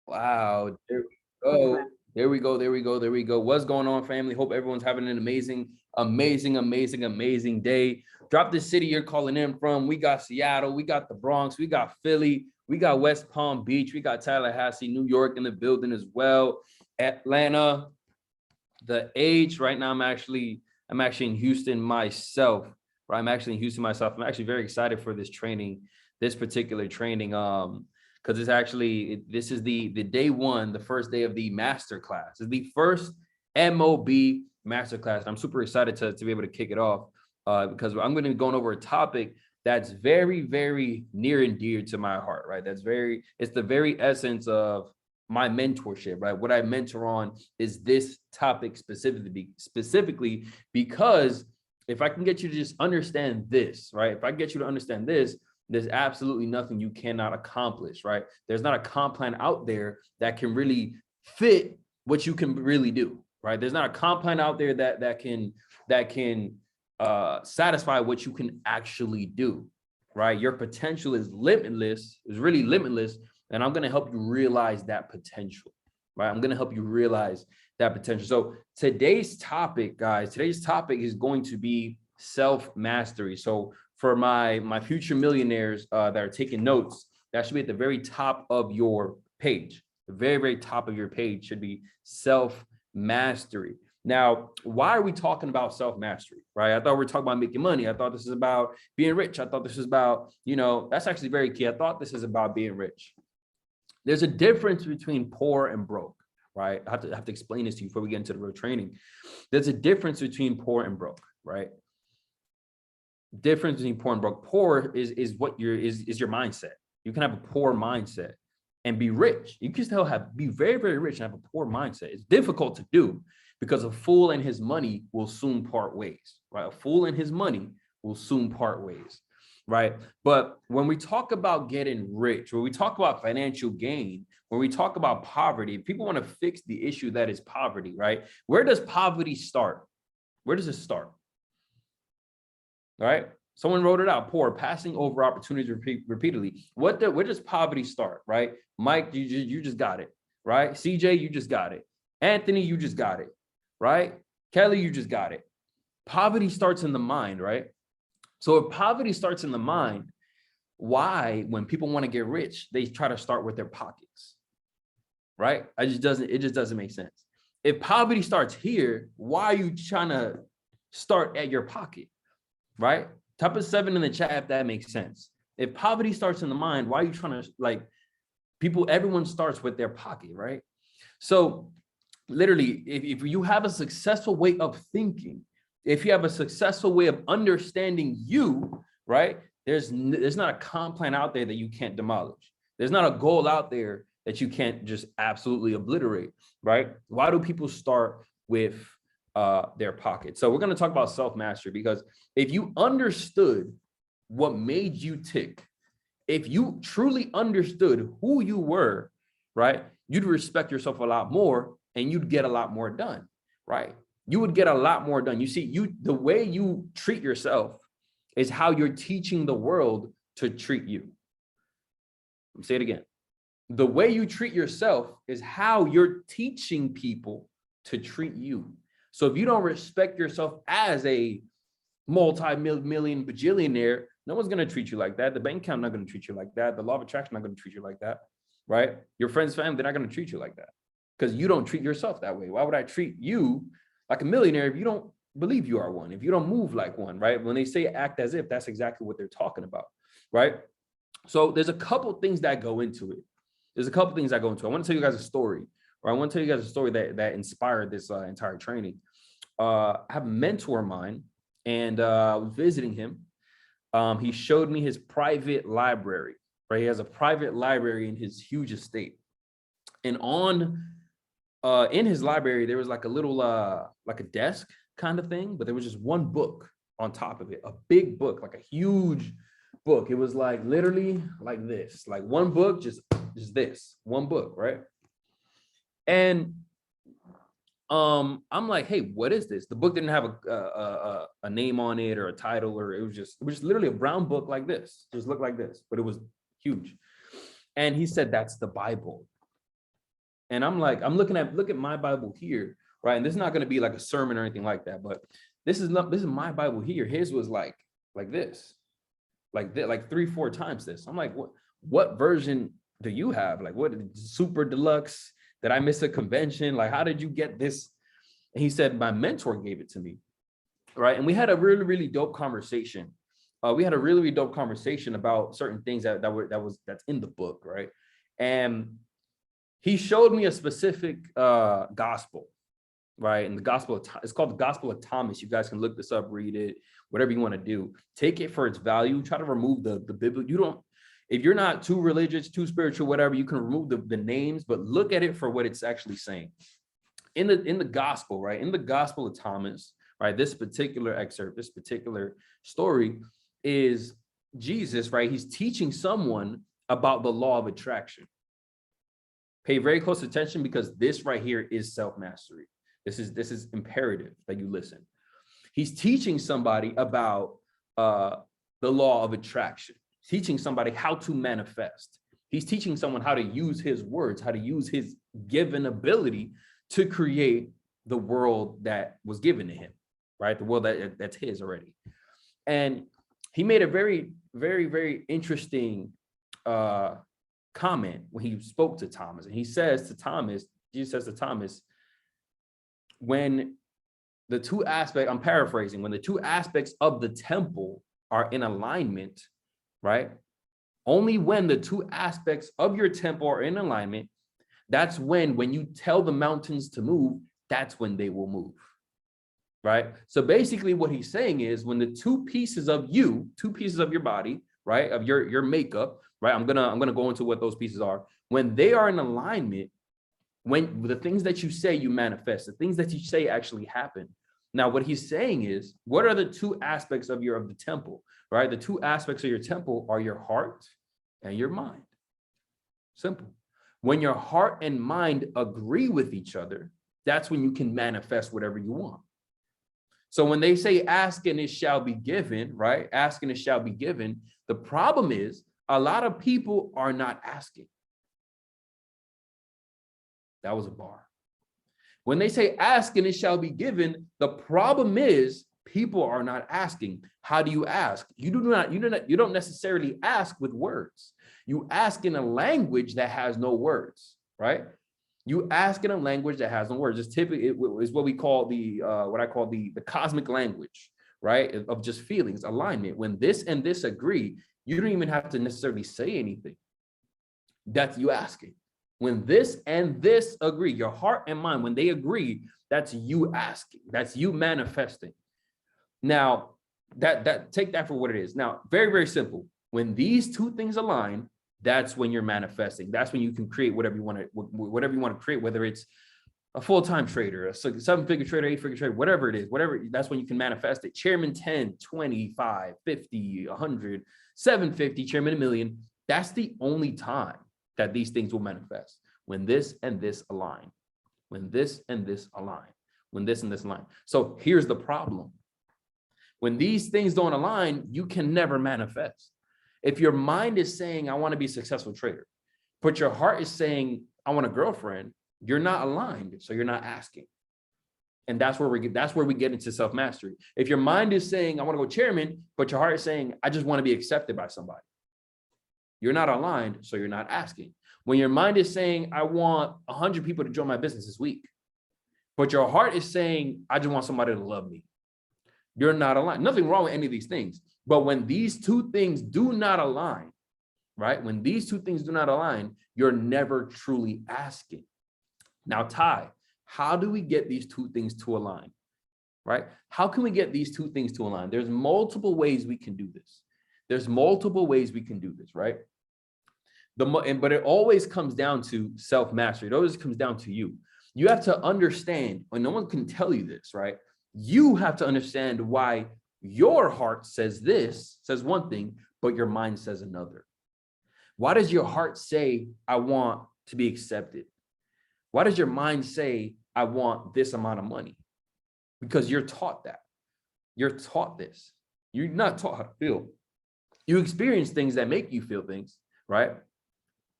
Wow, there we go. There we go. There we go. There we go. What's going on, family? Hope everyone's having an amazing day. Drop the city you're calling in from. We got Seattle, we got the Bronx, we got Philly, we got West Palm Beach, we got Tallahassee, New York in the building as well. Atlanta, the age right now. I'm actually in Houston myself. Right, I'm actually in Houston myself. I'm actually very excited for this particular training. Because this is the day one, the first day of the master class. It's the first MOB master class. I'm super excited to be able to kick it off because I'm going to be going over a topic that's very, very near and dear to my heart, right? It's the very essence of my mentorship, right? What I mentor on is this topic specifically because if I can get you to just understand this, right? If I get you to understand this, there's absolutely nothing you cannot accomplish, right? There's not a comp plan out there that can really fit what you can really do, right? There's not a comp plan out there that can satisfy what you can actually do, right? Your potential is limitless, is really limitless, and I'm gonna help you realize that potential, right? I'm gonna help you realize that potential. So today's topic, guys, is going to be self-mastery. So for my future millionaires that are taking notes, that should be at the very top of your page. The very, very top of your page should be self-mastery. Now, why are we talking about self-mastery, right? I thought we were talking about making money. I thought this is about being rich. I thought this was about, that's actually very key. I thought this is about being rich. There's a difference between poor and broke, right? I have to explain this to you before we get into the real training. There's a difference between poor and broke, right? Difference between poor and broke. Poor is your mindset. You can have a poor mindset and be rich. You can still be very, very rich and have a poor mindset. It's difficult to do because a fool and his money will soon part ways, right? A fool and his money will soon part ways, right? But when we talk about getting rich, when we talk about financial gain, when we talk about poverty, people want to fix the issue that is poverty, right? Where does poverty start? Where does it start? All right. Someone wrote it out. Poor, passing over opportunities repeatedly. Where does poverty start? Right. Mike, you just got it. Right. CJ, you just got it. Anthony, you just got it. Right. Kelly, you just got it. Poverty starts in the mind. Right. So if poverty starts in the mind, why, when people want to get rich, they try to start with their pockets? Right. It just doesn't make sense. If poverty starts here, why are you trying to start at your pocket? Right? Type a 7 in the chat if that makes sense. If poverty starts in the mind, why are you trying to, everyone starts with their pocket, right? So literally, if you have a successful way of thinking, if you have a successful way of understanding you, right? There's not a comp plan out there that you can't demolish. There's not a goal out there that you can't just absolutely obliterate, right? Why do people start with their pocket? So we're going to talk about self-mastery because if you understood what made you tick, if you truly understood who you were, right, you'd respect yourself a lot more and you'd get a lot more done, right? You would get a lot more done. You see, the way you treat yourself is how you're teaching the world to treat you. Let me say it again. The way you treat yourself is how you're teaching people to treat you. So if you don't respect yourself as a multi-million bajillionaire, no one's going to treat you like that. The bank account not going to treat you like that. The law of attraction not going to treat you like that, right? Your friends, family, they're not going to treat you like that because you don't treat yourself that way. Why would I treat you like a millionaire if you don't believe you are one, if you don't move like one, right? When they say act as if, that's exactly what they're talking about, right? So there's a couple things that go into it. I want to tell you guys a story, or I want to tell you guys a story that inspired this entire training. I have a mentor of mine, and I was visiting him. He showed me his private library, right? He has a private library in his huge estate. And in his library, there was like a little, like a desk kind of thing, but there was just one book on top of it, a big book, like a huge book. It was like literally like this, like one book, just this one book, right? And I'm like, hey, what is this? The book didn't have a name on it or a title, or it was just literally a brown book like this, just looked like this, but it was huge. And he said, that's the Bible. And I'm like, look at my Bible here, right? And this is not going to be like a sermon or anything like that, but this is my Bible here. His was like this, like 3-4 times this. I'm like, what version do you have? Like, what super deluxe? Did I miss a convention? Like, how did you get this? And he said, my mentor gave it to me, right? And we had a really, really dope conversation. We had a really, really dope conversation about certain things that's in the book, right? And he showed me a specific gospel, right? And the gospel, it's called the Gospel of Thomas. You guys can look this up, read it, whatever you want to do. Take it for its value. Try to remove the biblical. You don't, if you're not too religious, too spiritual, whatever, you can remove the names, but look at it for what it's actually saying. In the gospel, right? In the Gospel of Thomas, right? This particular excerpt, this particular story is Jesus, right? He's teaching someone about the law of attraction. Pay very close attention, because this right here is self-mastery. This is imperative that you listen. He's teaching somebody about the law of attraction, teaching somebody how to manifest. He's teaching someone how to use his words, how to use his given ability to create the world that was given to him, right? The world that's his already. And he made a very, very, very interesting comment when he spoke to Thomas. And he says to Thomas, Jesus says to Thomas, when the two aspects, I'm paraphrasing, when the two aspects of the temple are in alignment, right? Only when the two aspects of your temple are in alignment, that's when you tell the mountains to move, that's when they will move, right? So basically what he's saying is, when the two pieces of your body, right, of your makeup, right? I'm gonna go into what those pieces are. When they are in alignment, when the things that you say, you manifest. The things that you say actually happen. Now, what he's saying is, what are the two aspects of the temple, right? The two aspects of your temple are your heart and your mind. Simple. When your heart and mind agree with each other, that's when you can manifest whatever you want. So when they say ask and it shall be given, right? Ask and it shall be given. The problem is, a lot of people are not asking. That was a bar. When they say ask and it shall be given, the problem is people are not asking. How do you ask? You don't necessarily ask with words. You ask in a language that has no words, right? You ask in a language that has no words. It's typically is what we call what I call the cosmic language, right? Of just feelings, alignment. When this and this agree, you don't even have to necessarily say anything. That's you asking. When this and this agree, your heart and mind, when they agree, that's you asking. That's you manifesting. Now, take that for what it is. Now, very, very simple. When these two things align, that's when you're manifesting. That's when you can create whatever you want to create, whether it's a full-time trader, a 7-figure trader, 8-figure trader, whatever it is, that's when you can manifest it. Chairman 10, 25, 50, 100, 750, chairman $1 million. That's the only time that these things will manifest, when this and this align, when this and this align, when this and this align. So here's the problem. When these things don't align, you can never manifest. If your mind is saying, I want to be a successful trader, but your heart is saying, I want a girlfriend, you're not aligned, so you're not asking. And that's where we get into self-mastery. If your mind is saying, I want to go chairman, but your heart is saying, I just want to be accepted by somebody, you're not aligned, so you're not asking. When your mind is saying, I want 100 people to join my business this week, but your heart is saying, I just want somebody to love me, you're not aligned. Nothing wrong with any of these things. But when these two things do not align, right? When these two things do not align, you're never truly asking. Now, Ty, how do we get these two things to align, right? How can we get these two things to align? There's multiple ways we can do this. Right? But it always comes down to self-mastery. It always comes down to you. You have to understand, and no one can tell you this, right? You have to understand why your heart says one thing, but your mind says another. Why does your heart say, I want to be accepted? Why does your mind say, I want this amount of money? Because you're taught that. You're taught this. You're not taught how to feel. You experience things that make you feel things, right?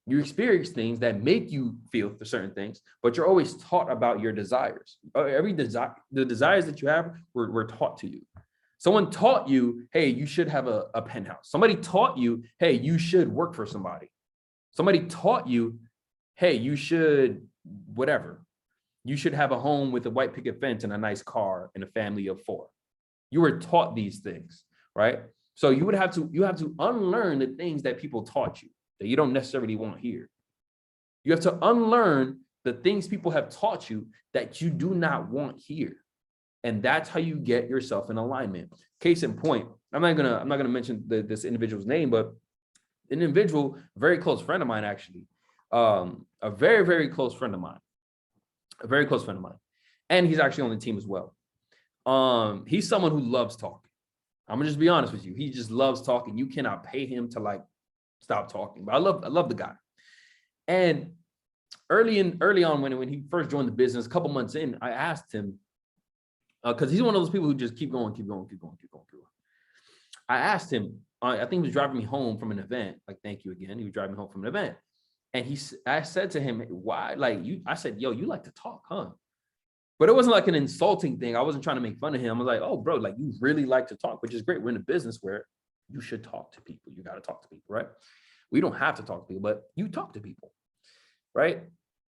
You experience things that make you feel for certain things, but you're always taught about your desires. Every desire, the desires that you have were taught to you. Someone taught you, hey, you should have a penthouse. Somebody taught you, hey, you should work for somebody. Somebody taught you, hey, you should whatever. You should have a home with a white picket fence and a nice car and a family of 4. You were taught these things, right? So you have to unlearn the things that people taught you that you don't necessarily want here. You have to unlearn the things people have taught you that you do not want here. And that's how you get yourself in alignment. Case in point, I'm not gonna mention this individual's name, but an individual, a very close friend of mine, actually, a very, very close friend of mine, and he's actually on the team as well. He's someone who loves talking. I'm gonna just be honest with you. He just loves talking. You cannot pay him to like stop talking. But I love the guy. And early on when he first joined the business, a couple months in, I asked him, because he's one of those people who just keep going. I asked him, I think he was driving me home from an event. Like, thank you again. He was driving me home from an event. And I said to him, why? Like, I said, yo, you like to talk, huh? But it wasn't like an insulting thing. I wasn't trying to make fun of him. I was like, oh, bro, like you really like to talk, which is great. We're in a business where you should talk to people. You got to talk to people, right? We don't have to talk to people, but you talk to people, right?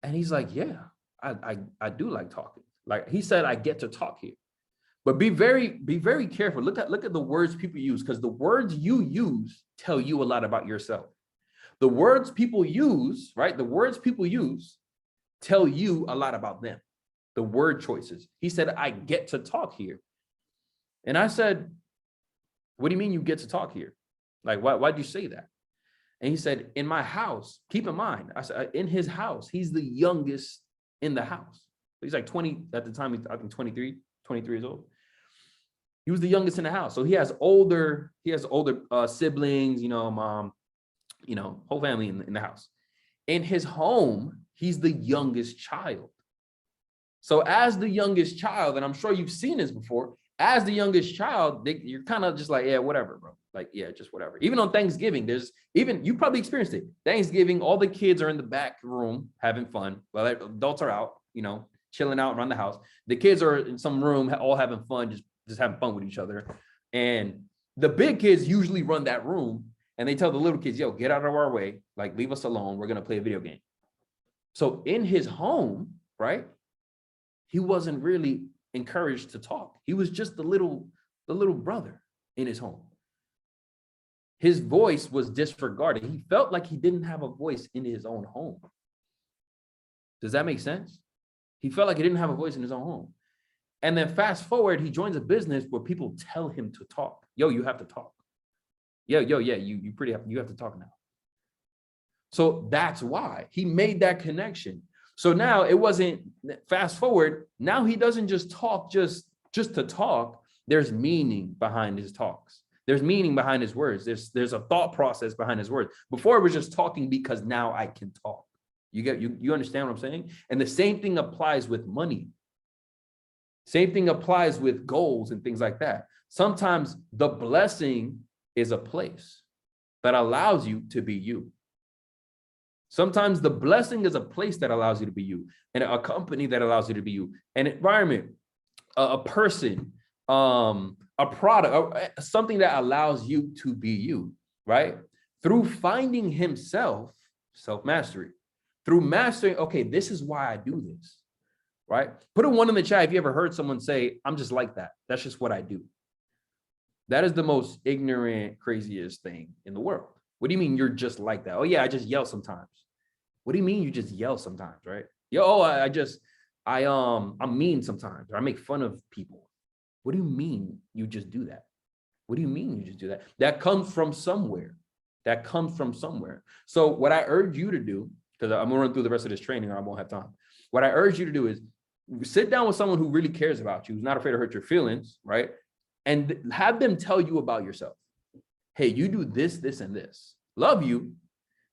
And he's like, yeah, I do like talking. Like he said, I get to talk here. But be very careful. Look at the words people use, because the words you use tell you a lot about yourself. The words people use, right? The words people use tell you a lot about them. The word choices. He said, I get to talk here. And I said, what do you mean you get to talk here? Like, why'd you say that? And he said, in my house, keep in mind, I said, in his house, he's the youngest in the house. He's like 20 at the time, I think 23 years old. He was the youngest in the house. So he has older siblings, mom, whole family in the house. In his home, he's the youngest child. So as the youngest child, and I'm sure you've seen this before, as the youngest child, you're kind of just like, yeah, whatever, bro. Like, yeah, just whatever. Even on Thanksgiving, you probably experienced it. Thanksgiving, all the kids are in the back room having fun. Well, adults are out, chilling out around the house. The kids are in some room, all having fun, just having fun with each other. And the big kids usually run that room and they tell the little kids, yo, get out of our way. Like, leave us alone. We're going to play a video game. So in his home, right, he wasn't really encouraged to talk. He was just the little brother in his home. His voice was disregarded. He felt like he didn't have a voice in his own home. Does that make sense? He felt like he didn't have a voice in his own home. And then fast forward, he joins a business where people tell him to talk. Yo, you have to talk. Yeah, you have to talk now. So that's why he made that connection. So now it wasn't, fast forward, now he doesn't just talk just to talk. There's meaning behind his talks. There's meaning behind his words. There's a thought process behind his words. Before it was just talking because now I can talk. You understand what I'm saying? And the same thing applies with money. Same thing applies with goals and things like that. Sometimes the blessing is a place that allows you to be you. Sometimes the blessing is a place that allows you to be you, and a company that allows you to be you, an environment, a person, a product, something that allows you to be you, right? Through finding himself, self-mastery, through mastering, okay, this is why I do this, right? Put a 1 in the chat if you ever heard someone say, I'm just like that. That's just what I do. That is the most ignorant, craziest thing in the world. What do you mean you're just like that? Oh yeah, I just yell sometimes. What do you mean you just yell sometimes, right? I'm mean sometimes, or I make fun of people. What do you mean you just do that? What do you mean you just do that? That comes from somewhere. So what I urge you to do, because I'm gonna run through the rest of this training or I won't have time. What I urge you to do is sit down with someone who really cares about you, who's not afraid to hurt your feelings, right? And have them tell you about yourself. Hey, you do this, this, and this. Love you,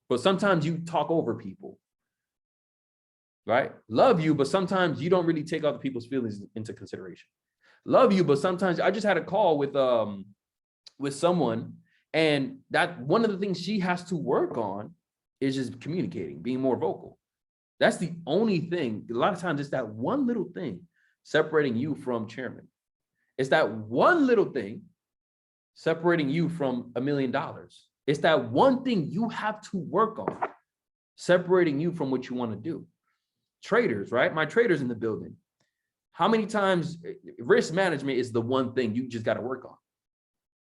but sometimes you talk over people, right? Love you, but sometimes you don't really take other people's feelings into consideration. Love you, but sometimes I just had a call with someone, and that one of the things she has to work on is just communicating, being more vocal. That's the only thing. A lot of times it's that one little thing separating you from chairman. It's that one little thing separating you from $1 million. It's that one thing you have to work on, separating you from what you want to do. Traders, right? My traders in the building. How many times risk management is the one thing you just got to work on?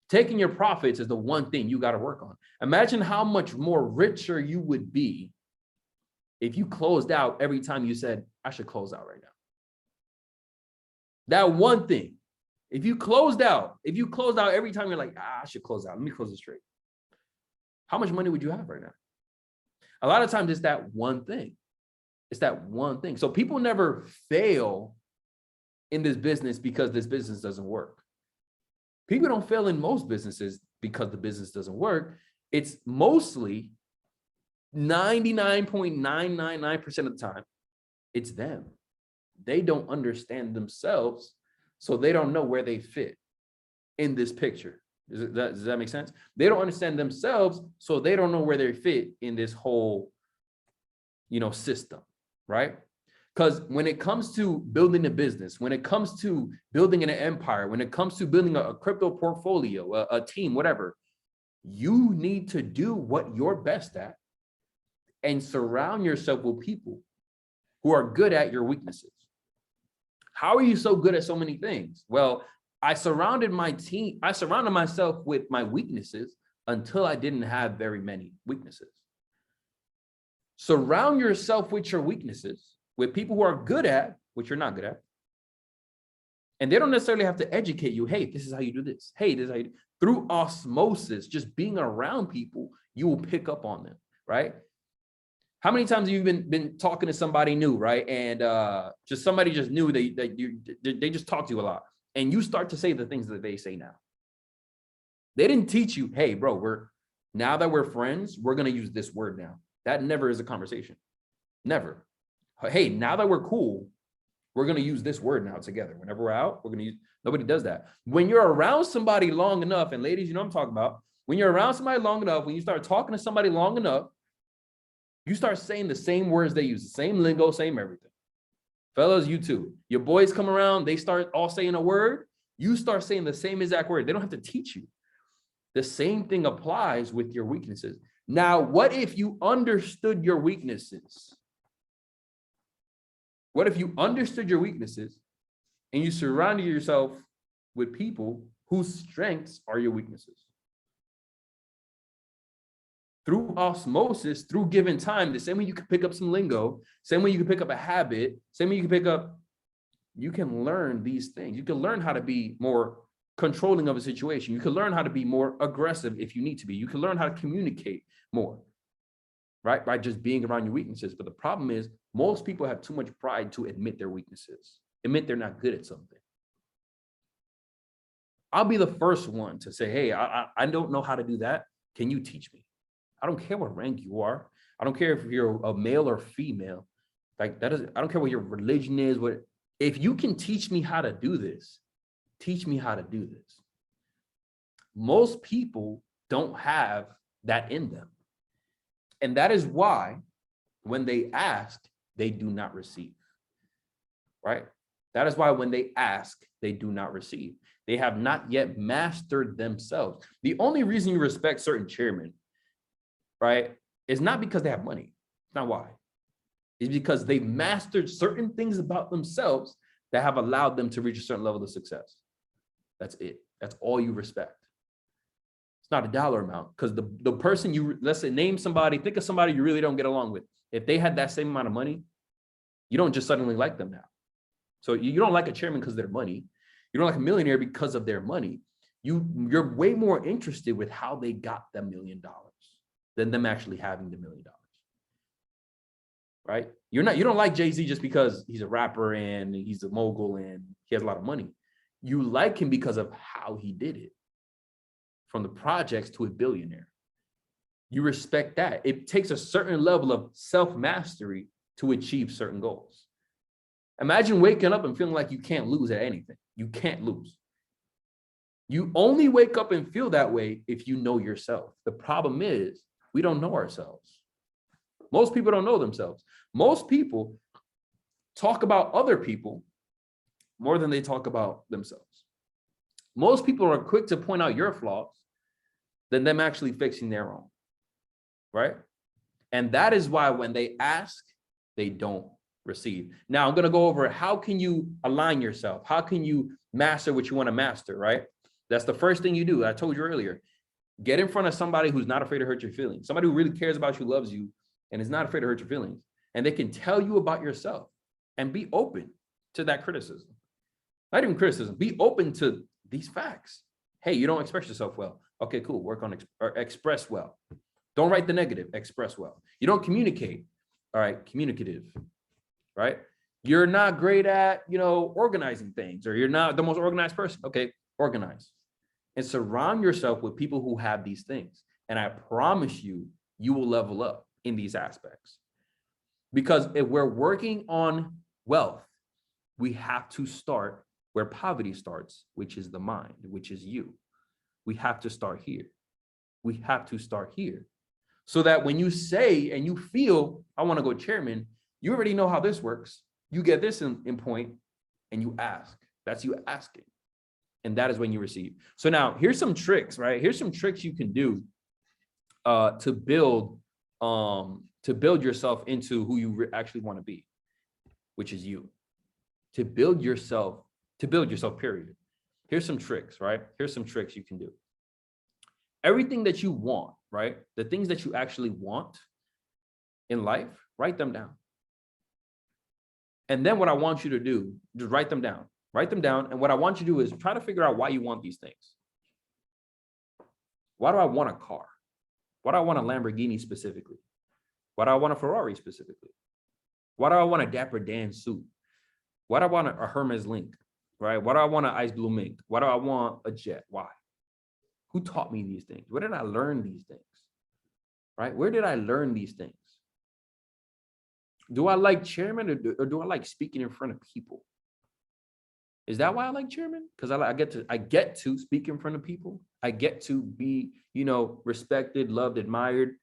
Taking your profits is the one thing you got to work on. Imagine how much more richer you would be if you closed out every time you said, I should close out right now. That one thing. If you closed out every time you're like, I should close out. Let me close this trade. How much money would you have right now? A lot of times it's that one thing. It's that one thing. So people never fail in this business because this business doesn't work. People don't fail in most businesses because the business doesn't work. It's mostly 99.999% of the time, it's them. They don't understand themselves, so they don't know where they fit in this picture. Does that make sense? They don't understand themselves, so they don't know where they fit in this whole, system, right? Because when it comes to building a business, when it comes to building an empire, when it comes to building a crypto portfolio, a team, whatever, you need to do what you're best at and surround yourself with people who are good at your weaknesses. How are you so good at so many things? Well, I surrounded myself with my weaknesses until I didn't have very many weaknesses. Surround yourself with your weaknesses, with people who are good at what you're not good at. And they don't necessarily have to educate you. Hey, this is how you do this. Hey, this is how you do. Through osmosis, just being around people, you will pick up on them, right? How many times have you been talking to somebody new, right? And just somebody just knew they just talk to you a lot. And you start to say the things that they say now. They didn't teach you, hey, bro, now that we're friends, we're going to use this word now. That never is a conversation. Never. Hey, now that we're cool, we're going to use this word now together. Whenever we're out, we're going to use, nobody does that. When you're around somebody long enough, and ladies, you know what I'm talking about, when you're around somebody long enough, when you start talking to somebody long enough, you start saying the same words they use, the same lingo, same everything. Fellas, you too. Your boys come around, they start all saying a word, you start saying the same exact word. They don't have to teach you. The same thing applies with your weaknesses. Now, what if you understood your weaknesses? What if you understood your weaknesses and you surrounded yourself with people whose strengths are your weaknesses? Through osmosis, through given time, the same way you can pick up some lingo, same way you can pick up a habit, same way you can learn these things. You can learn how to be more controlling of a situation. You can learn how to be more aggressive if you need to be. You can learn how to communicate more, right? By just being around your weaknesses. But the problem is most people have too much pride to admit their weaknesses, admit they're not good at something. I'll be the first one to say, hey, I don't know how to do that. Can you teach me? I don't care what rank you are. I don't care if you're a male or female. Like I don't care what your religion is. If you can teach me how to do this, teach me how to do this. Most people don't have that in them. And that is why when they ask, they do not receive, right? That is why when they ask, they do not receive. They have not yet mastered themselves. The only reason you respect certain chairmen, right, is not because they have money. It's not why. It's because they've mastered certain things about themselves that have allowed them to reach a certain level of success. That's it. That's all you respect. It's not a dollar amount, because the person let's say, name somebody, think of somebody you really don't get along with. If they had that same amount of money, you don't just suddenly like them now. So you don't like a chairman because of their money. You don't like a millionaire because of their money. You're way more interested with how they got the $1 million than them actually having the $1 million. Right? You don't like Jay-Z just because he's a rapper and he's a mogul and he has a lot of money. You like him because of how he did it. From the projects to a billionaire. You respect that. It takes a certain level of self-mastery to achieve certain goals. Imagine waking up and feeling like you can't lose at anything. You can't lose. You only wake up and feel that way if you know yourself. The problem is we don't know ourselves. Most people don't know themselves. Most people talk about other people more than they talk about themselves. Most people are quick to point out your flaws than them actually fixing their own, right? And that is why when they ask, they don't receive. Now I'm going to go over how can you align yourself? How can you master what you want to master, right? That's the first thing you do. I told you earlier, get in front of somebody who's not afraid to hurt your feelings. Somebody who really cares about you, loves you, and is not afraid to hurt your feelings. And they can tell you about yourself and be open to that criticism. Not even criticism, be open to these facts. Hey, you don't express yourself well. Okay, cool. Work on express well. Don't write the negative, express well. You don't communicate. All right, communicative, right? You're not great at, organizing things, or you're not the most organized person. Okay, organize. And surround yourself with people who have these things. And I promise you, you will level up in these aspects. Because if we're working on wealth, we have to start where poverty starts, which is the mind, which is you. We have to start here. We have to start here. So that when you say and you feel, I want to go chairman, you already know how this works. You get this in point and you ask. That's you asking. And that is when you receive. So now here's some tricks, right? Here's some tricks you can do to build yourself into who you actually want to be, which is you. To build yourself, period. Here's some tricks, right? Here's some tricks you can do. Everything that you want, right? The things that you actually want in life, write them down. And then what I want you to do, just write them down. Write them down. And what I want you to do is try to figure out why you want these things. Why do I want a car? Why do I want a Lamborghini specifically? Why do I want a Ferrari specifically? Why do I want a Dapper Dan suit? Why do I want a Hermes Link, right? Why do I want an Ice Blue Mink? Why do I want a jet? Why? Who taught me these things? Where did I learn these things, right? Where did I learn these things? Do I like chairman or do I like speaking in front of people? Is that why I like chairman? Because I get to speak in front of people. I get to be, respected, loved, admired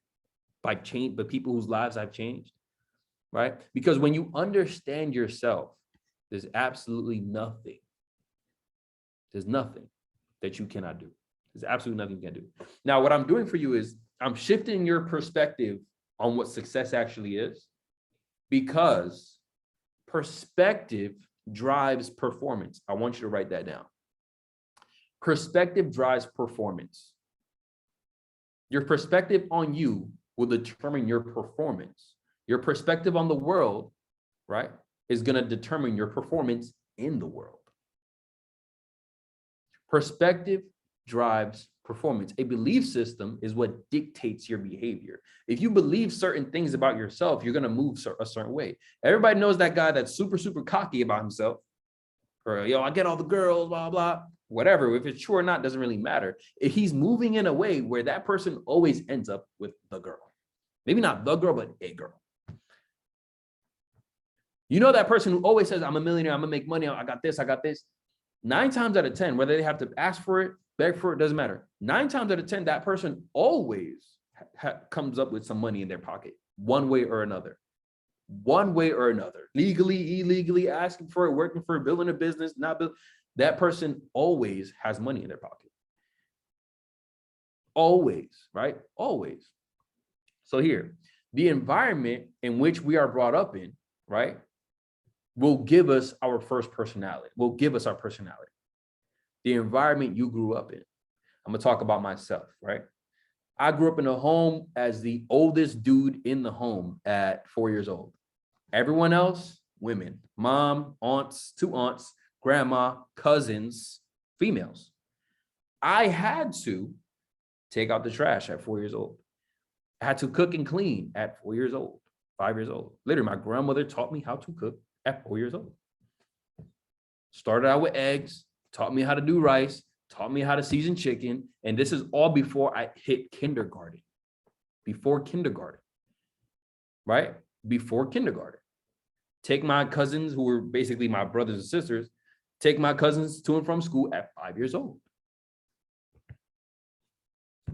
by people whose lives I've changed, right? Because when you understand yourself, there's absolutely nothing. There's nothing that you cannot do. There's absolutely nothing you can do. Now, what I'm doing for you is I'm shifting your perspective on what success actually is, because perspective drives performance. I want you to write that down. Perspective drives performance. Your perspective on you will determine your performance. Your perspective on the world, right, is going to determine your performance in the world. Perspective drives performance. A belief system is what dictates your behavior. If you believe certain things about yourself, you're going to move a certain way. Everybody knows that guy that's super, super cocky about himself. Or, I get all the girls, blah, blah, whatever. If it's true or not, doesn't really matter. If he's moving in a way where that person always ends up with the girl. Maybe not the girl, but a girl. You know that person who always says, I'm a millionaire, I'm going to make money, I got this, I got this. 9 times out of 10, whether they have to ask for it, beg for it, doesn't matter. 9 times out of 10, that person always comes up with some money in their pocket, one way or another. One way or another. Legally, illegally, asking for it, working for it, building a business, not build. That person always has money in their pocket. Always, right? Always. So here, the environment in which we are brought up in, right, will give us our first personality, will give us our personality. The environment you grew up in. I'm gonna talk about myself, right? I grew up in a home as the oldest dude in the home at 4 years old. Everyone else, women, mom, aunts, 2 aunts, grandma, cousins, females. I had to take out the trash at 4 years old. I had to cook and clean at 4 years old, 5 years old. Literally, my grandmother taught me how to cook at 4 years old. Started out with eggs, taught me how to do rice, taught me how to season chicken. And this is all before I hit kindergarten. Before kindergarten, right? Before kindergarten. Take my cousins, who were basically my brothers and sisters, take my cousins to and from school at 5 years old.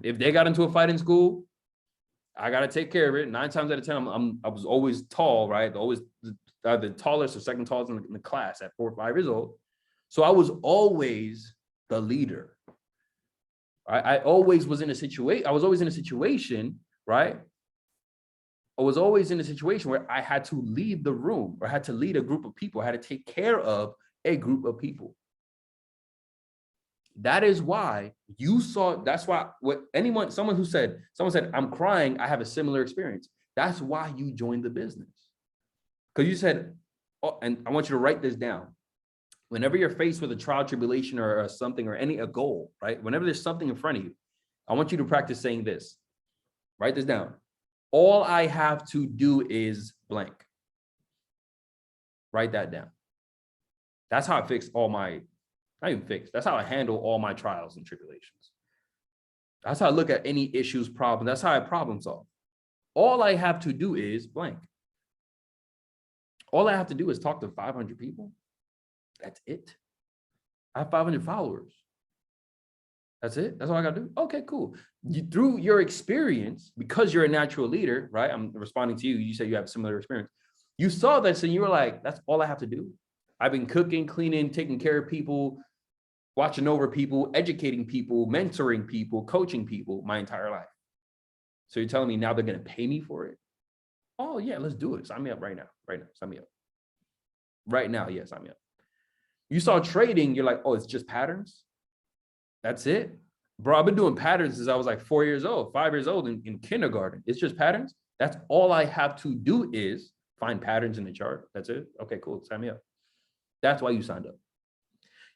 If they got into a fight in school, I got to take care of it. 9 times out of 10, I was always tall, right? Always the tallest or second tallest in the class at 4 or 5 years old. So I was always the leader. I always was in a situation. I was always in a situation, right? I was always in a situation where I had to lead the room or had to lead a group of people. I had to take care of a group of people. That is why you saw, that's why someone said, I'm crying, I have a similar experience. That's why you joined the business. Because you said, oh, and I want you to write this down. Whenever you're faced with a trial, tribulation, or something, or a goal, right? Whenever there's something in front of you, I want you to practice saying this. Write this down. All I have to do is blank. Write that down. That's how I fix all my, not even fix, that's how I handle all my trials and tribulations. That's how I look at any issues, problems. That's how I problem solve. All I have to do is blank. All I have to do is talk to 500 people. That's it. I have 500 followers. That's it. That's all I got to do. Okay, cool. Through your experience, because you're a natural leader, right? I'm responding to you. You said you have a similar experience. You saw this and you were like, that's all I have to do. I've been cooking, cleaning, taking care of people, watching over people, educating people, mentoring people, coaching people my entire life. So you're telling me now they're going to pay me for it? Oh, yeah, let's do it. Sign me up right now. Right now. Sign me up. Right now. Yeah, sign me up. You saw trading. You're like, oh, it's just patterns. That's it. Bro, I've been doing patterns since I was like 4 years old, 5 years old in kindergarten. It's just patterns. That's all I have to do is find patterns in the chart. That's it. Okay, cool. Sign me up. That's why you signed up.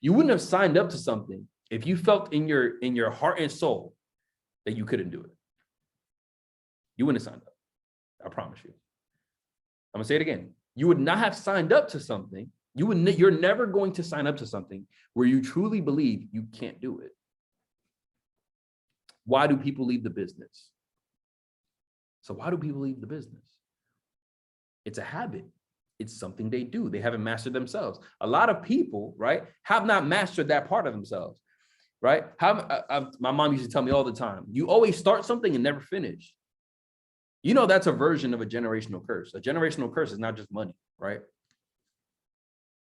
You wouldn't have signed up to something if you felt in your heart and soul that you couldn't do it. You wouldn't have signed up. I promise you. I'm gonna say it again. You would not have signed up to something. You're never going to sign up to something where you truly believe you can't do it. Why do people leave the business? So why do people leave the business? It's a habit. It's something they do. They haven't mastered themselves. A lot of people, right, have not mastered that part of themselves, right? My mom used to tell me all the time, you always start something and never finish. You know, that's a version of a generational curse. A generational curse is not just money, right?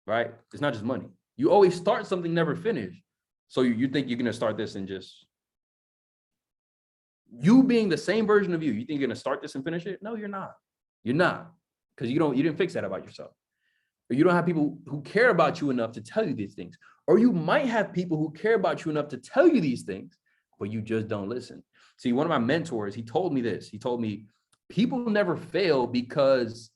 Right? It's not just money. You always start something, never finish. So you think you're going to start this and just, you being the same version of you think you're going to start this and finish it? No, you're not. You're not. Because you didn't fix that about yourself. Or you don't have people who care about you enough to tell you these things. Or you might have people who care about you enough to tell you these things, but you just don't listen. See, one of my mentors, he told me this. He told me, people never fail because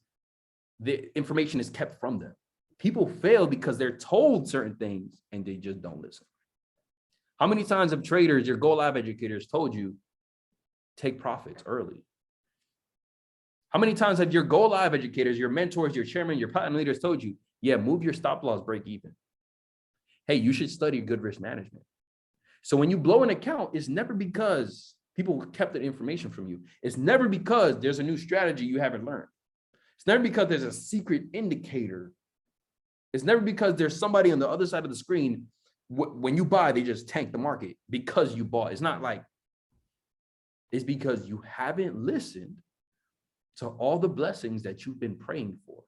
the information is kept from them. People fail because they're told certain things and they just don't listen. How many times have traders, your Go Live educators told you, take profits early? How many times have your Go Live educators, your mentors, your chairman, your platinum leaders told you, yeah, move your stop loss, break even. Hey, you should study good risk management. So when you blow an account, it's never because people kept the information from you. It's never because there's a new strategy you haven't learned. It's never because there's a secret indicator. It's never because there's somebody on the other side of the screen. When you buy, they just tank the market because you bought. It's not like, it's because you haven't listened to all the blessings that you've been praying for.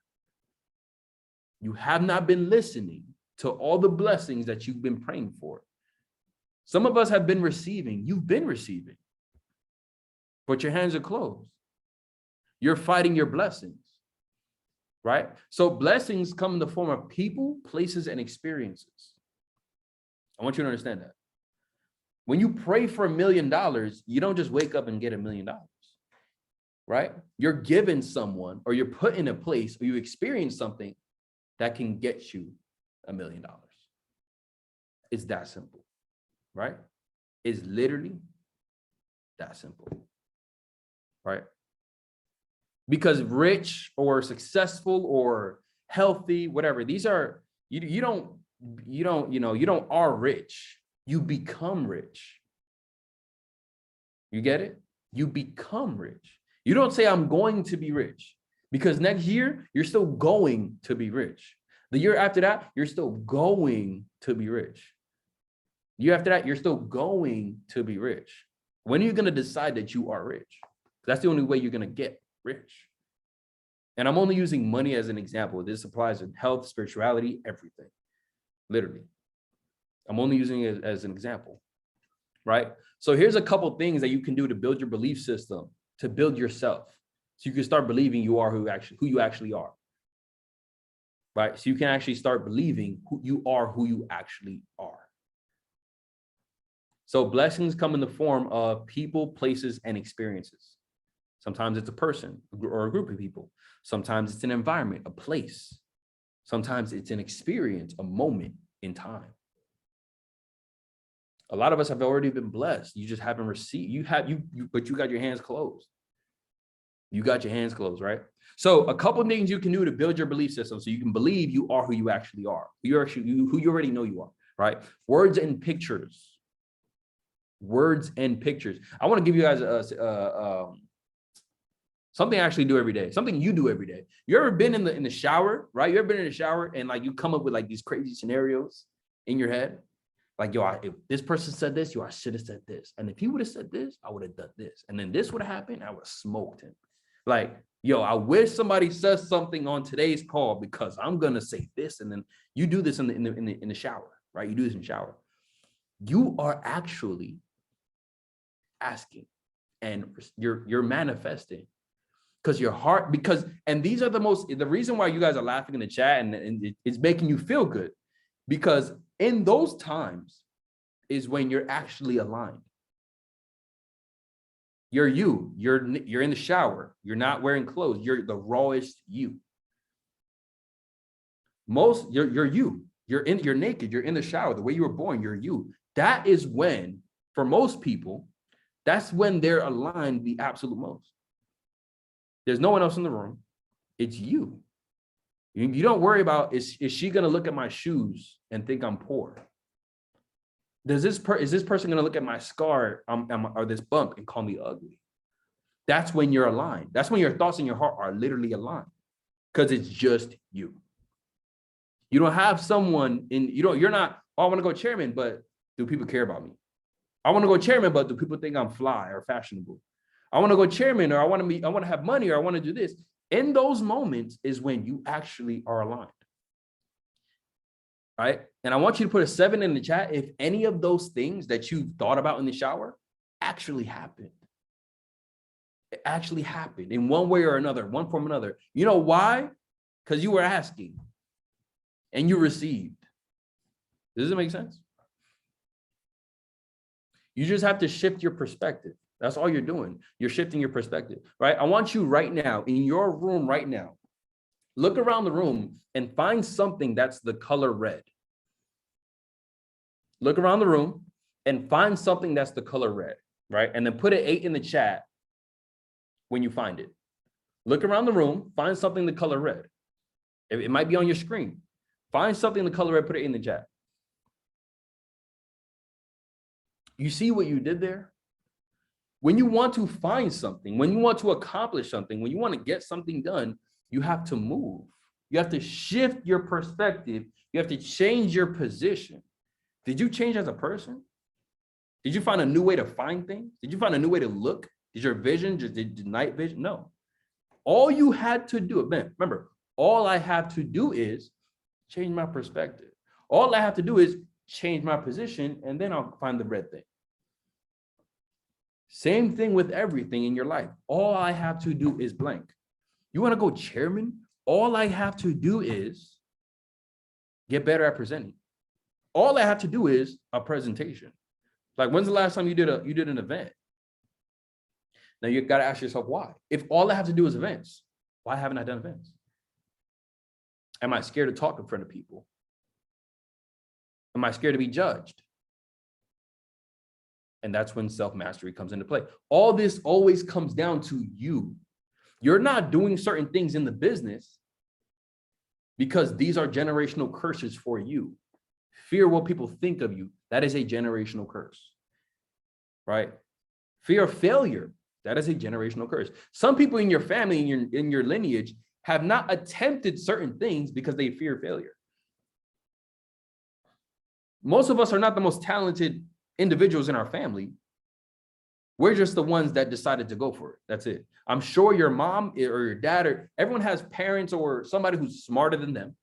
You have not been listening to all the blessings that you've been praying for. Some of us have been receiving. You've been receiving, but your hands are closed. You're fighting your blessings, right? So blessings come in the form of people, places, and experiences. I want you to understand that. When you pray for $1 million, you don't just wake up and get $1 million. Right? You're given someone, or you're put in a place, or you experience something that can get you $1 million. It's that simple, right? It's literally that simple, right? Because rich or successful or healthy, whatever, these are, you don't are rich. You become rich. You get it? You become rich. You don't say, I'm going to be rich, because next year, you're still going to be rich. The year after that, you're still going to be rich. The year after that, you're still going to be rich. When are you going to decide that you are rich? That's the only way you're going to get rich. And I'm only using money as an example. This applies in health, spirituality, everything. Literally. I'm only using it as an example, right? So here's a couple things that you can do to build your belief system, to build yourself. So you can start believing you are who you actually are. Right? So you can actually start believing who you actually are. So blessings come in the form of people, places, and experiences. Sometimes it's a person or a group of people. Sometimes it's an environment, a place. Sometimes it's an experience, a moment in time. A lot of us have already been blessed. You just haven't received. But you got your hands closed. You got your hands closed, right? So a couple of things you can do to build your belief system so you can believe you are who you actually are. Who you already know you are, right? Words and pictures. Words and pictures. I want to give you guys something I actually do every day. Something you do every day. You ever been in the shower, right? You ever been in the shower and like you come up with like these crazy scenarios in your head? Like, yo, if this person said this, I should have said this. And if he would have said this, I would have done this. And then this would have happened, I would have smoked him. Like, yo, I wish somebody says something on today's call because I'm gonna say this. And then you do this in the shower, right? You do this in the shower. You are actually asking and you're manifesting because your heart, and these are the reason why you guys are laughing in the chat and it's making you feel good, because in those times is when you're actually aligned. You're in the shower. You're not wearing clothes. You're the rawest you. You're you. You're naked. You're in the shower. The way you were born, you're you. That is when, for most people, that's when they're aligned the absolute most. There's no one else in the room. It's you. You don't worry about, is she going to look at my shoes and think I'm poor? Is this person going to look at my scar or this bump and call me ugly? That's when you're aligned. That's when your thoughts and your heart are literally aligned, because it's just you. You don't have someone you're not, oh, I want to go chairman, but do people care about me? I want to go chairman, but do people think I'm fly or fashionable? I want to go chairman, or I want to have money, or I want to do this. In those moments is when you actually are aligned. Right? And I want you to put a 7 in the chat if any of those things that you thought about in the shower actually happened. It actually happened in one way or another, one form or another. You know why? Because you were asking and you received. Does it make sense? You just have to shift your perspective. That's all you're doing. You're shifting your perspective, right? I want you right now, in your room right now, look around the room and find something that's the color red. Look around the room and find something that's the color red, right? And then put an 8 in the chat when you find it. Look around the room, find something the color red. It might be on your screen. Find something the color red, put it in the chat. You see what you did there? When you want to find something, when you want to accomplish something, when you want to get something done, you have to move. You have to shift your perspective. You have to change your position. Did you change as a person? Did you find a new way to find things? Did you find a new way to look? Did your vision, did night vision? No. All you had to do, remember, all I have to do is change my perspective. All I have to do is change my position, and then I'll find the red thing. Same thing with everything in your life. All I have to do is blank. You want to go chairman? All I have to do is get better at presenting. All I have to do is a presentation. Like, when's the last time you did an event? Now you got to ask yourself why. If all I have to do is events, why haven't I done events? Am I scared to talk in front of people? Am I scared to be judged? And that's when self-mastery comes into play. All this always comes down to you. You're not doing certain things in the business because these are generational curses for you. Fear what people think of you. That is a generational curse, right? Fear of failure. That is a generational curse. Some people in your family, in your lineage, have not attempted certain things because they fear failure. Most of us are not the most talented individuals in our family, We're just the ones that decided to go for it. That's it. I'm sure your mom or your dad or everyone has parents or somebody who's smarter than them,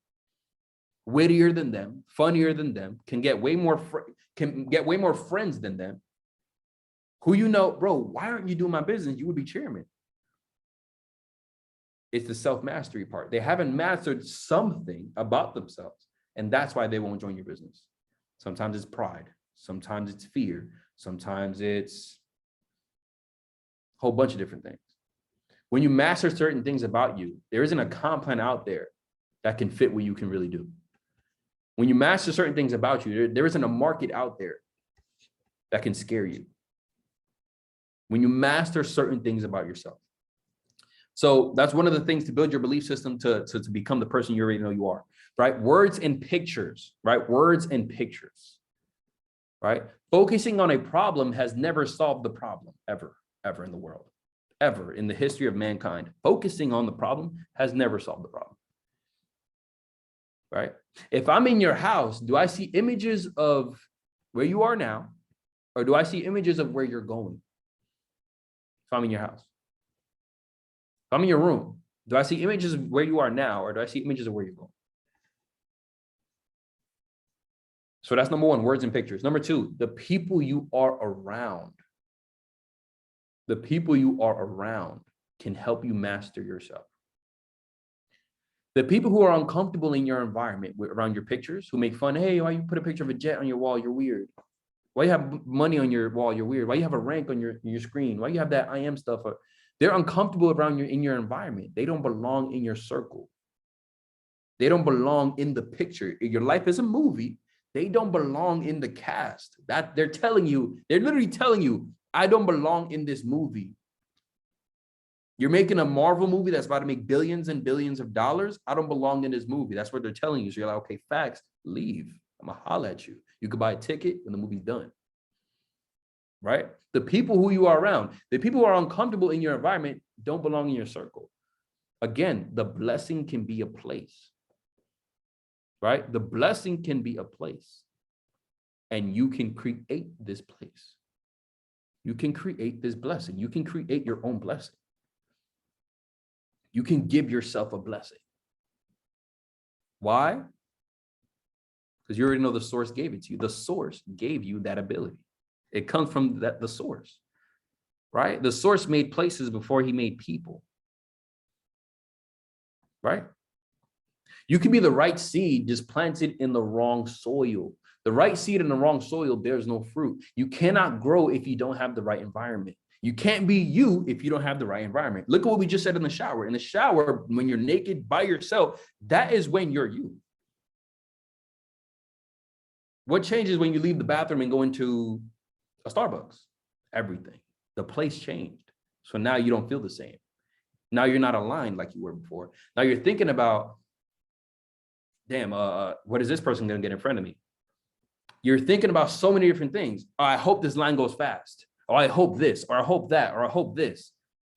wittier than them, funnier than them, can get way more friends than them. Who you know, bro, why aren't you doing my business? You would be chairman. It's the self-mastery part. They haven't mastered something about themselves, and that's why they won't join your business. Sometimes it's pride. Sometimes it's fear. Sometimes it's a whole bunch of different things. When you master certain things about you, there isn't a comp plan out there that can fit what you can really do. When you master certain things about you, there isn't a market out there that can scare you. When you master certain things about yourself. So that's one of the things to build your belief system to become the person you already know you are, right? Words and pictures, right? Words and pictures, right? Focusing on a problem has never solved the problem, ever in the world, ever in the history of mankind. Focusing on the problem has never solved the problem, right? If I'm in your house, do I see images of where you are now, or do I see images of where you're going? If I'm in your house, if I'm in your room, do I see images of where you are now, or do I see images of where you're going? So that's number one, words and pictures. Number two, the people you are around. The people you are around can help you master yourself. The people who are uncomfortable in your environment around your pictures, who make fun, hey, why you put a picture of a jet on your wall? You're weird. Why you have money on your wall? You're weird. Why you have a rank on your screen? Why you have that I am stuff? They're uncomfortable around in your environment. They don't belong in your circle. They don't belong in the picture. Your life is a movie. They don't belong in the cast. That they're literally telling you, I don't belong in this movie. You're making a Marvel movie that's about to make billions and billions of dollars. I don't belong in this movie. That's what they're telling you. So you're like, okay, facts, leave. I'm gonna holler at you. You could buy a ticket when the movie's done. Right? The people who you are around, the people who are uncomfortable in your environment don't belong in your circle. Again, the blessing can be a place. Right? The blessing can be a place. And you can create this place. You can create this blessing. You can create your own blessing. You can give yourself a blessing. Why? Because you already know the source gave it to you. The source gave you that ability. It comes from the source, right? The source made places before he made people, right? You can be the right seed, just planted in the wrong soil. The right seed in the wrong soil bears no fruit. You cannot grow if you don't have the right environment. You can't be you if you don't have the right environment. Look at what we just said in the shower. In the shower, when you're naked by yourself, that is when you're you. What changes when you leave the bathroom and go into a Starbucks? Everything. The place changed. So now you don't feel the same. Now you're not aligned like you were before. Now you're thinking about, damn, what is this person going to get in front of me? You're thinking about so many different things. Oh, I hope this line goes fast. Oh, I hope this, or I hope that, or I hope this.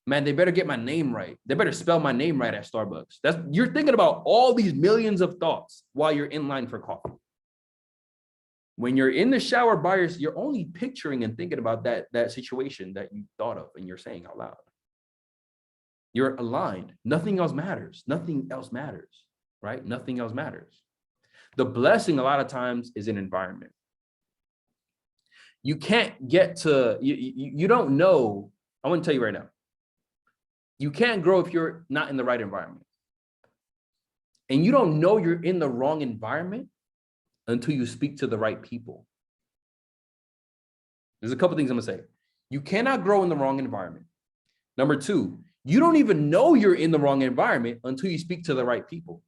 Man, they better get my name right. They better spell my name right at Starbucks. You're thinking about all these millions of thoughts while you're in line for coffee. When you're in the shower by yourself, you're only picturing and thinking about that situation that you thought of and you're saying out loud. You're aligned. Nothing else matters. Nothing else matters, right? Nothing else matters. The blessing a lot of times is an environment. You can't get to, you don't know. I want to tell you right now, you can't grow if you're not in the right environment. And you don't know you're in the wrong environment until you speak to the right people. There's a couple things I'm gonna say. You cannot grow in the wrong environment. Number two, you don't even know you're in the wrong environment until you speak to the right people.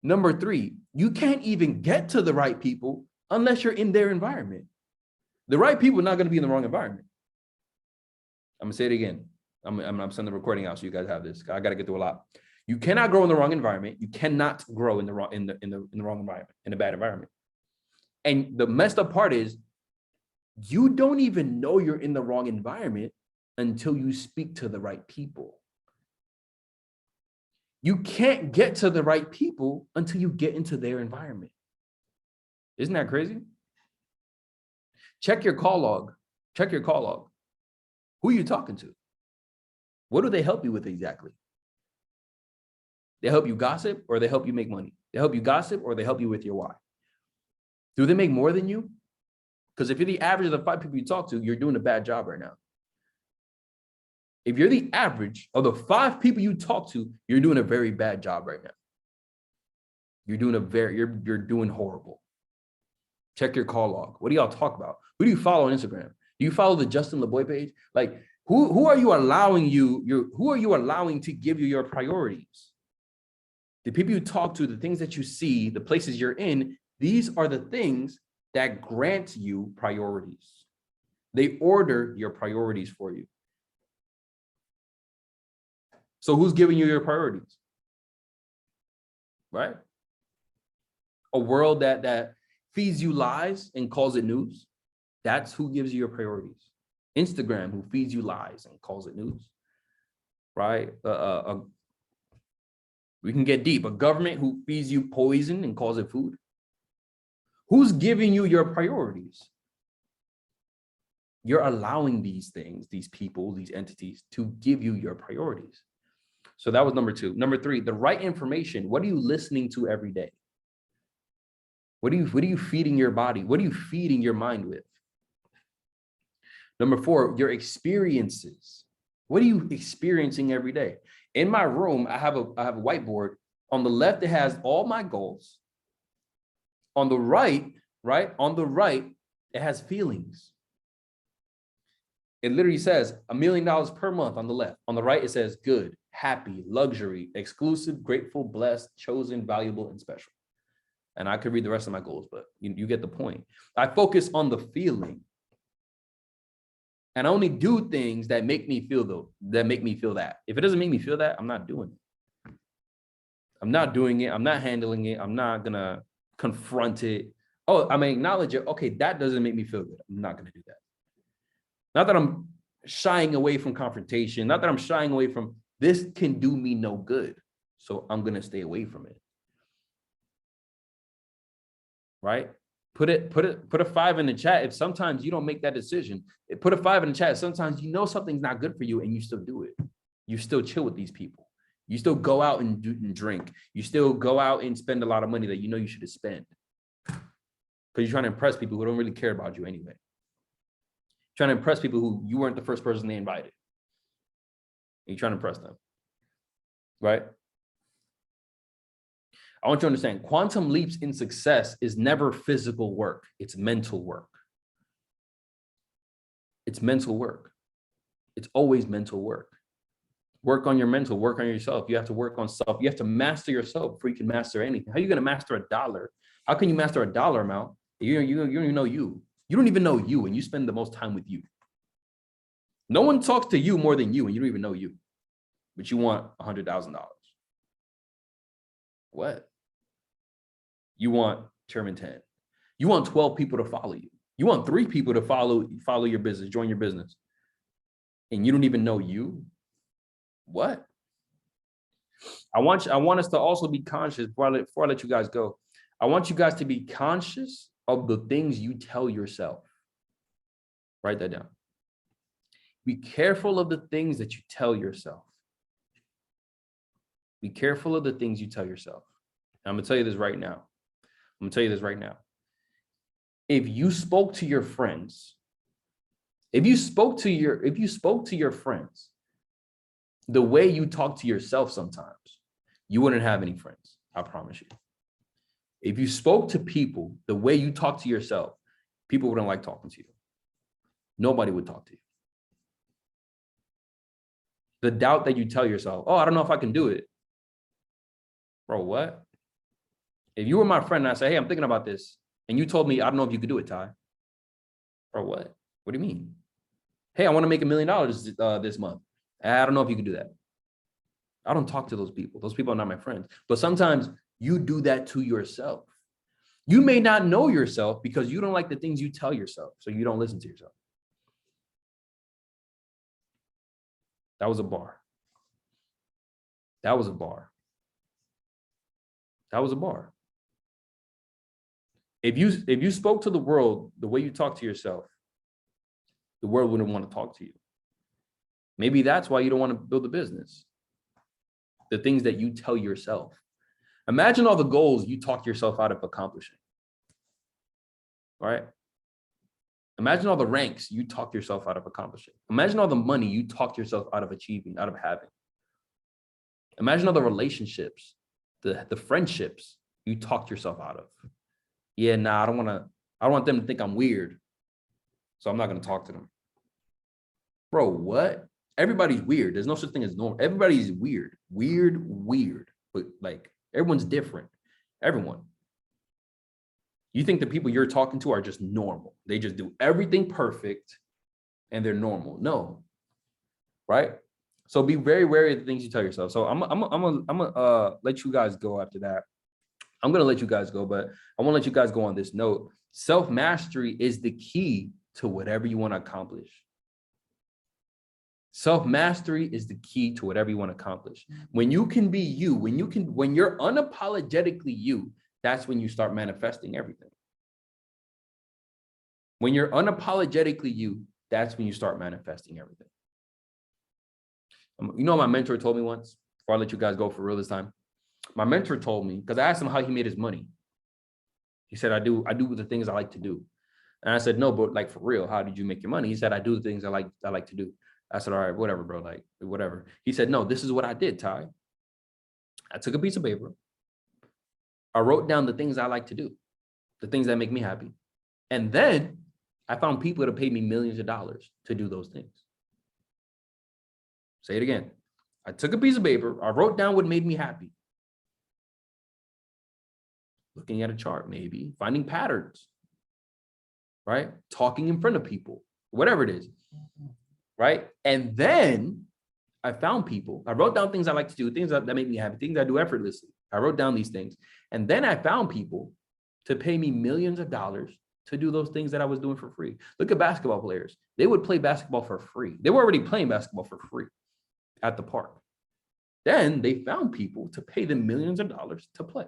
Number three, you can't even get to the right people unless you're in their environment. The right people are not gonna be in the wrong environment. I'm gonna say it again. I'm sending the recording out so you guys have this. I gotta get through a lot. You cannot grow in the wrong environment. You cannot grow in the wrong environment, in a bad environment. And the messed up part is you don't even know you're in the wrong environment until you speak to the right people. You can't get to the right people until you get into their environment. Isn't that crazy? Check your call log. Check your call log. Who are you talking to? What do they help you with exactly? They help you gossip or they help you make money? They help you gossip or they help you with your why? Do they make more than you? Because if you're the average of the 5 people you talk to, you're doing a bad job right now. If you're the average of the 5 people you talk to, you're doing a very bad job right now. You're doing horrible. Check your call log. What do y'all talk about? Who do you follow on Instagram? Do you follow the Justin LeBoy page? Like, who are you allowing to give you your priorities? The people you talk to, the things that you see, the places you're in, these are the things that grant you priorities. They order your priorities for you. So who's giving you your priorities? Right? A world that feeds you lies and calls it news. That's who gives you your priorities. Instagram, who feeds you lies and calls it news. Right? We can get deep. A government who feeds you poison and calls it food. Who's giving you your priorities? You're allowing these things, these people, these entities to give you your priorities. So that was number 2. Number 3, the right information. What are you listening to every day? What are you feeding your body? What are you feeding your mind with? Number 4, your experiences. What are you experiencing every day? In my room, I have a whiteboard. On the left, it has all my goals. On the right, it has feelings. It literally says $1 million per month on the left. On the right, it says good, happy, luxury, exclusive, grateful, blessed, chosen, valuable, and special. And I could read the rest of my goals, but you get the point. I focus on the feeling. And I only do things that make me feel that. If it doesn't make me feel that, I'm not doing it. I'm not doing it. I'm not handling it. I'm not gonna confront it. Oh, I may acknowledge it. Okay, that doesn't make me feel good. I'm not gonna do that. Not that I'm shying away from confrontation. Not that I'm shying away from this can do me no good. So I'm gonna stay away from it. Right? Put a 5 in the chat if sometimes you don't make that decision. Put a 5 in the chat. Sometimes you know something's not good for you and you still do it. You still chill with these people. You still go out and drink. You still go out and spend a lot of money that you know you should have spent. Because you're trying to impress people who don't really care about you anyway. Trying to impress people who you weren't the first person they invited. You're trying to impress them. Right? I want you to understand, quantum leaps in success is never physical work. It's mental work. It's mental work. It's always mental work. Work on your mental, work on yourself. You have to work on self. You have to master yourself before you can master anything. How are you going to master $1? How can you master a dollar amount? You don't even know you. You don't even know you, and you spend the most time with you. No one talks to you more than you, and you don't even know you. But you want $100,000. What? You want Chairman 10. You want 12 people to follow you. You want 3 people to follow your business, join your business. And you don't even know you. What? I want us to also be conscious before I let you guys go. I want you guys to be conscious of the things you tell yourself. Write that down. Be careful of the things that you tell yourself. Be careful of the things you tell yourself. I'm going to tell you this right now. If you spoke to your friends, the way you talk to yourself sometimes, you wouldn't have any friends. I promise you. If you spoke to people the way you talk to yourself, people wouldn't like talking to you. Nobody would talk to you. The doubt that you tell yourself, oh, I don't know if I can do it. Bro, what? If you were my friend and I say, hey, I'm thinking about this, and you told me, I don't know if you could do it, Ty. Bro, what? What do you mean? Hey, I want to make $1 million this month. I don't know if you could do that. I don't talk to those people. Those people are not my friends. But sometimes you do that to yourself. You may not know yourself because you don't like the things you tell yourself, so you don't listen to yourself. That was a bar. That was a bar. That was a bar. If you spoke to the world the way you talk to yourself, the world wouldn't want to talk to you. Maybe that's why you don't want to build a business. The things that you tell yourself. Imagine all the goals you talk yourself out of accomplishing. Right? Imagine all the ranks you talk yourself out of accomplishing. Imagine all the money you talk yourself out of achieving, out of having. Imagine all the relationships, the friendships you talked yourself out of. Yeah, nah, I don't want them to think I'm weird. So I'm not going to talk to them. Bro, what? Everybody's weird. There's no such thing as normal. Everybody's weird. Weird. But like, everyone's different. Everyone. You think the people you're talking to are just normal. They just do everything perfect and they're normal. No. Right? So be very wary of the things you tell yourself. So I'm gonna let you guys go after that. I'm gonna let you guys go, but I want to let you guys go on this note. Self-mastery is the key to whatever you want to accomplish. Self-mastery is the key to whatever you want to accomplish. When you can be you, when you're unapologetically you, that's when you start manifesting everything. When you're unapologetically you, that's when you start manifesting everything. You know what my mentor told me once, before I let you guys go for real this time? My mentor told me, because I asked him how he made his money. He said, I do the things I like to do. And I said, no, but like for real, how did you make your money? He said, I do the things I like to do. I said, all right, whatever, bro, like whatever. He said, no, this is what I did, Ty. I took a piece of paper. I wrote down the things I like to do, the things that make me happy. And then I found people that paid me millions of dollars to do those things. Say it again. I took a piece of paper. I wrote down what made me happy. Looking at a chart, maybe finding patterns, right? Talking in front of people, whatever it is, right? And then I found people. I wrote down things I like to do, things that make me happy, things I do effortlessly. I wrote down these things. And then I found people to pay me millions of dollars to do those things that I was doing for free. Look at basketball players. They would play basketball for free. They were already playing basketball for free at the park. Then they found people to pay them millions of dollars to play.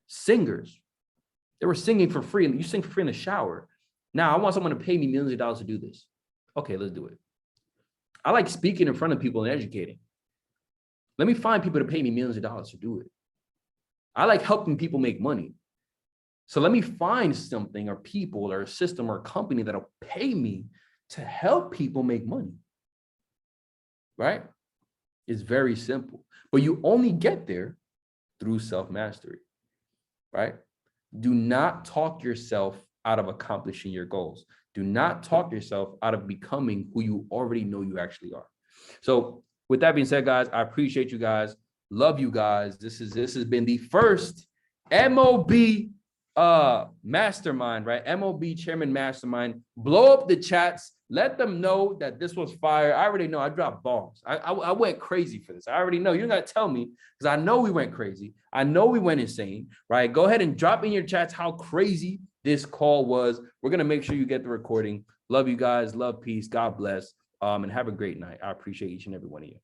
Singers, they were singing for free, and you sing for free in the shower. Now I want someone to pay me millions of dollars to do this. Okay, let's do it. I like speaking in front of people and educating. Let me find people to pay me millions of dollars to do it. I like helping people make money. So let me find something or people or a system or a company that'll pay me to help people make money. Right? It's very simple, but you only get there through self-mastery, right? Do not talk yourself out of accomplishing your goals. Do not talk yourself out of becoming who you already know you actually are. So with that being said, guys, I appreciate you guys. Love you guys. This has been the first MOB mastermind, right? MOB chairman mastermind. Blow up the chats. Let them know that this was fire. I already know I dropped bombs. I went crazy for this. I already know. You don't got to tell me because I know we went crazy. I know we went insane, right? Go ahead and drop in your chats how crazy this call was. We're going to make sure you get the recording. Love you guys. Love, peace. God bless. And have a great night. I appreciate each and every one of you.